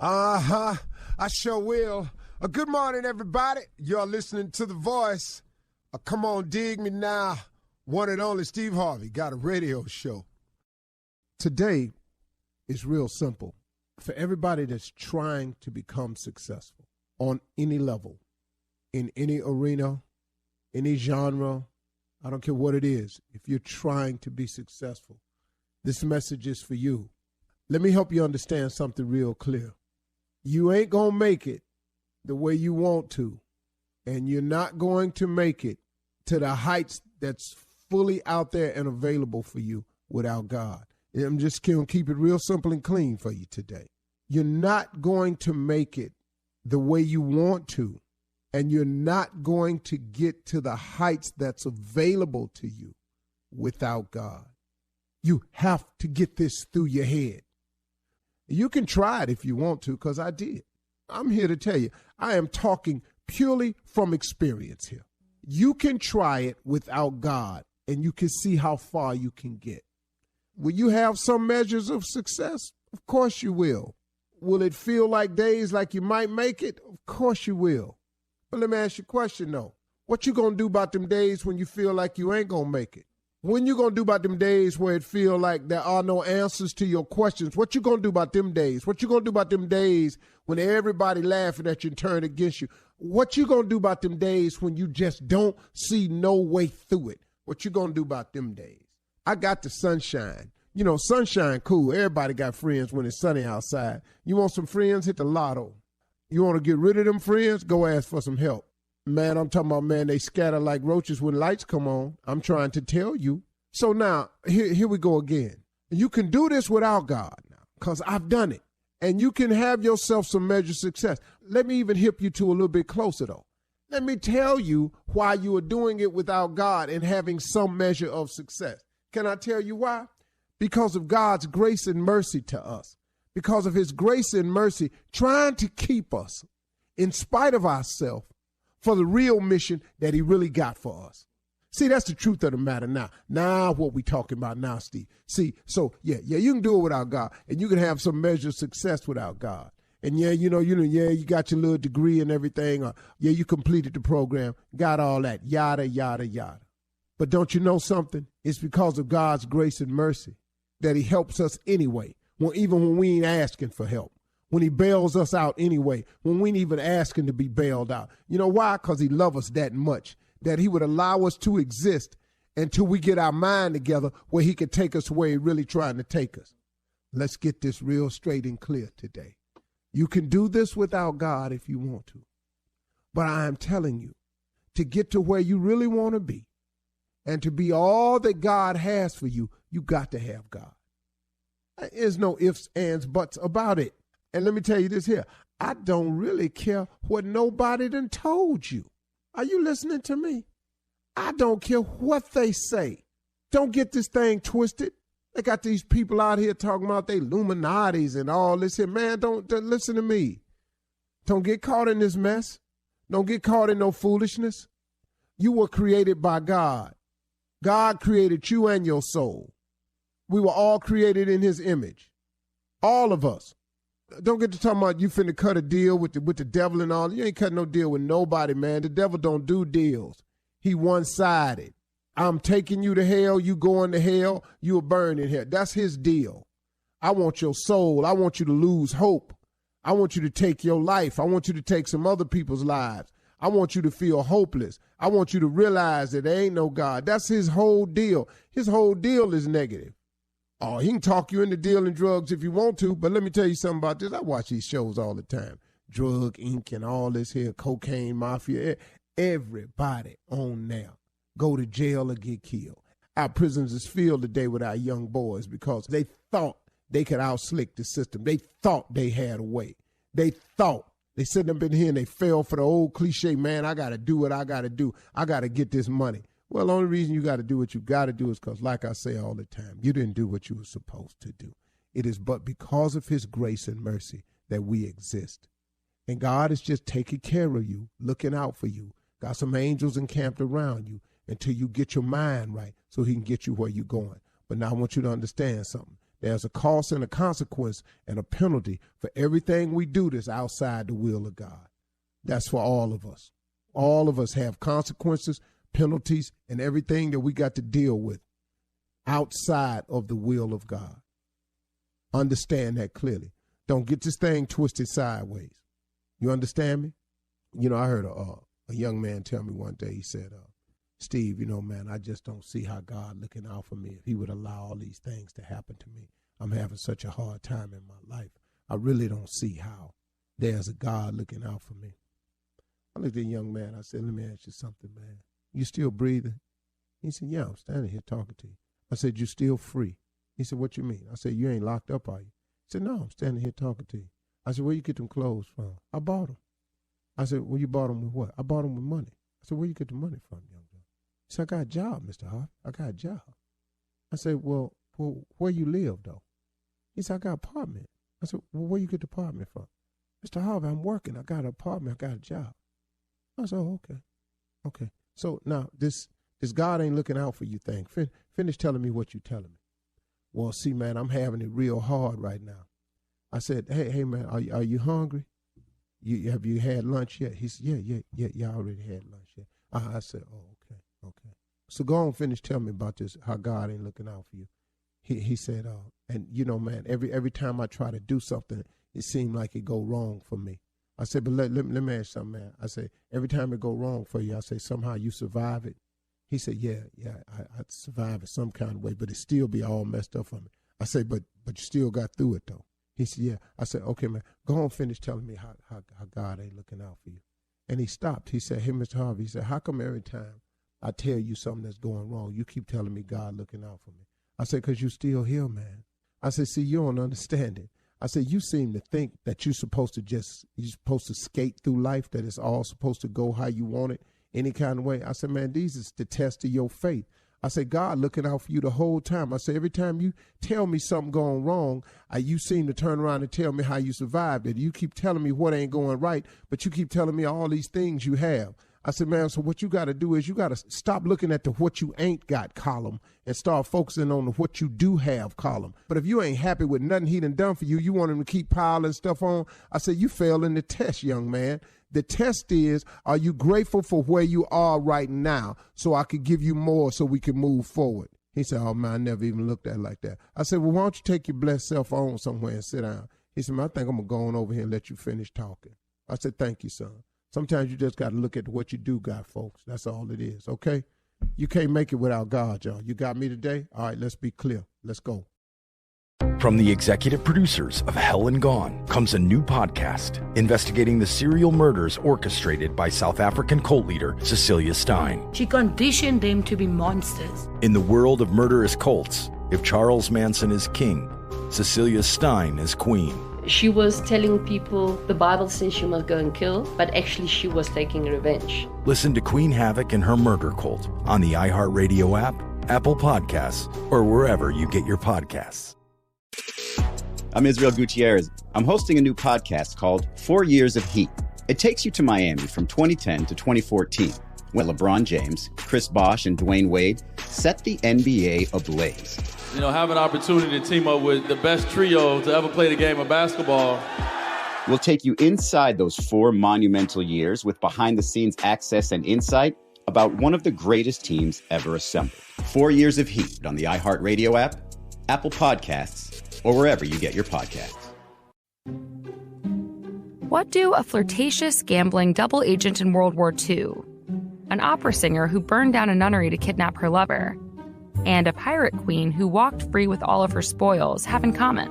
Uh-huh. I sure will. Good morning, everybody. You're listening to The Voice. Come on, dig me now. One and only Steve Harvey got a radio show. Today is real simple. For everybody that's trying to become successful on any level, in any arena, any genre, I don't care what it is. If you're trying to be successful, this message is for you. Let me help you understand something real clear. You ain't going to make it the way you want to, and you're not going to make it to the heights that's fully out there and available for you without God. I'm just going to keep it real simple and clean for you today. You're not going to make it the way you want to, and you're not going to get to the heights that's available to you without God. You have to get this through your head. You can try it if you want to, because I did. I'm here to tell you, I am talking purely from experience here. You can try it without God, and you can see how far you can get. Will you have some measures of success? Of course you will. Will it feel like days like you might make it? Of course you will. But let me ask you a question, though. What you going to do about them days when you feel like you ain't going to make it? When you going to do about them days where it feel like there are no answers to your questions? What you going to do about them days? What you going to do about them days when everybody laughing at you and turn against you? What you going to do about them days when you just don't see no way through it? What you going to do about them days? I got the sunshine. You know, sunshine cool. Everybody got friends when it's sunny outside. You want some friends? Hit the lotto. You want to get rid of them friends? Go ask for some help. Man, I'm talking about, man, they scatter like roaches when lights come on. I'm trying to tell you. So now, here we go again. You can do this without God now, because I've done it. And you can have yourself some measure of success. Let me even hip you to a little bit closer, though. Let me tell you why you are doing it without God and having some measure of success. Can I tell you why? Because of God's grace and mercy to us. Because of his grace and mercy trying to keep us in spite of ourselves for the real mission that he really got for us. See, that's the truth of the matter now. Now what we talking about now, Steve. See, so yeah, you can do it without God, and you can have some measure of success without God. And you got your little degree and everything, or you completed the program, got all that, yada, yada, yada. But don't you know something? It's because of God's grace and mercy that he helps us anyway, even when we ain't asking for help. When he bails us out anyway, when we ain't even asking to be bailed out. You know why? Because he loves us that much, that he would allow us to exist until we get our mind together where he could take us where he's really trying to take us. Let's get this real straight and clear today. You can do this without God if you want to. But I am telling you, to get to where you really want to be and to be all that God has for you, you got to have God. There's no ifs, ands, buts about it. And let me tell you this here. I don't really care what nobody done told you. Are you listening to me? I don't care what they say. Don't get this thing twisted. They got these people out here talking about they Illuminatis and all this here. Man, don't listen to me. Don't get caught in this mess. Don't get caught in no foolishness. You were created by God. God created you and your soul. We were all created in his image. All of us. Don't get to talking about you finna cut a deal with the devil and all. You ain't cutting no deal with nobody, man. The devil don't do deals. He one-sided. I'm taking you to hell, you going to hell, you'll burn in hell. That's his deal. I want your soul. I want you to lose hope. I want you to take your life. I want you to take some other people's lives. I want you to feel hopeless. I want you to realize that there ain't no God. That's his whole deal. His whole deal is negative. Oh, he can talk you into dealing drugs if you want to, but let me tell you something about this. I watch these shows all the time. Drug Inc. and all this here, cocaine mafia. Everybody on there go to jail or get killed. Our prisons is filled today with our young boys because they thought they could outslick the system. They thought they had a way. They thought. They sitting up in here and they fell for the old cliche, man, I got to do what I got to do. I got to get this money. Well, the only reason you got to do what you got to do is because, like I say all the time, you didn't do what you were supposed to do. It is but because of his grace and mercy that we exist. And God is just taking care of you, looking out for you. Got some angels encamped around you until you get your mind right so he can get you where you're going. But now I want you to understand something. There's a cost and a consequence and a penalty for everything we do that's outside the will of God. That's for all of us. All of us have consequences, penalties, and everything that we got to deal with outside of the will of God. Understand that clearly. Don't get this thing twisted sideways. You understand me? You know, I heard a young man tell me one day, he said, Steve, you know, man, I just don't see how God looking out for me if he would allow all these things to happen to me. I'm having such a hard time in my life. I really don't see how there's a God looking out for me. I looked at the young man. I said, let me ask you something, man. You still breathing? He said, yeah, I'm standing here talking to you. I said, you still free? He said, what you mean? I said, you ain't locked up, are you? He said, no, I'm standing here talking to you. I said, where you get them clothes from? I bought them. I said, well, you bought them with what? I bought them with money. I said, where you get the money from, young man? He said, I got a job, Mr. Harvey. I got a job. I said, well, where you live, though? He said, I got an apartment. I said, well, where you get the apartment from? Mr. Harvey, I'm working. I got an apartment. I got a job. I said, oh, okay. Okay. So now this God ain't looking out for you thing. Finish telling me what you telling me. Well, see, man, I'm having it real hard right now. I said, hey, man, are you hungry? Have you had lunch yet? He said, yeah, I already had lunch yet. I said, oh, okay. So go on, finish telling me about this, how God ain't looking out for you. He said, and you know, man, every time I try to do something, it seemed like it go wrong for me. I said, but let me ask you something, man. I say, every time it go wrong for you, I say, somehow you survive it. He said, yeah, I survive it some kind of way, but it still be all messed up for me. I say, but you still got through it, though. He said, yeah. I said, okay, man, go on, finish telling me how God ain't looking out for you. And he stopped. He said, hey, Mr. Harvey, he said, how come every time I tell you something that's going wrong, you keep telling me God looking out for me? I said, because you still here, man. I said, see, you don't understand it. I said, you seem to think that you're supposed to skate through life, that it's all supposed to go how you want it, any kind of way. I said, man, these is the test of your faith. I said, God looking out for you the whole time. I said, every time you tell me something going wrong, you seem to turn around and tell me how you survived it. You keep telling me what ain't going right, but you keep telling me all these things you have. I said, man, so what you got to do is you got to stop looking at the what you ain't got column and start focusing on the what you do have column. But if you ain't happy with nothing he done done for you, you want him to keep piling stuff on. I said, you failing the test, young man. The test is, are you grateful for where you are right now so I could give you more so we can move forward? He said, oh, man, I never even looked at it like that. I said, well, why don't you take your blessed self on somewhere and sit down? He said, man, I think I'm going to go on over here and let you finish talking. I said, thank you, son. Sometimes you just got to look at what you do got, folks. That's all it is, okay? You can't make it without God, y'all. You got me today? All right, let's be clear. Let's go. From the executive producers of Hell and Gone comes a new podcast investigating the serial murders orchestrated by South African cult leader Cecilia Stein. She conditioned them to be monsters. In the world of murderous cults, if Charles Manson is king, Cecilia Stein is queen. She was telling people the Bible says she must go and kill, but actually she was taking revenge. Listen to Queen Havoc and her murder cult on the iHeartRadio app, Apple Podcasts, or wherever you get your podcasts. I'm Israel Gutierrez. I'm hosting a new podcast called 4 Years of Heat. It takes you to Miami from 2010 to 2014, when LeBron James, Chris Bosh, and Dwayne Wade set the NBA ablaze. You know, have an opportunity to team up with the best trio to ever play the game of basketball. We'll take you inside those 4 monumental years with behind-the-scenes access and insight about one of the greatest teams ever assembled. 4 Years of Heat on the iHeartRadio app, Apple Podcasts, or wherever you get your podcasts. What do a flirtatious, gambling double agent in World War II, an opera singer who burned down a nunnery to kidnap her lover, and a pirate queen who walked free with all of her spoils have in common?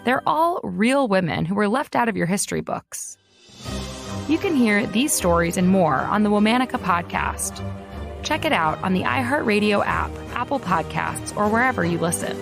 They're all real women who were left out of your history books. You can hear these stories and more on the Womanica podcast. Check it out on the iHeartRadio app, Apple Podcasts, or wherever you listen.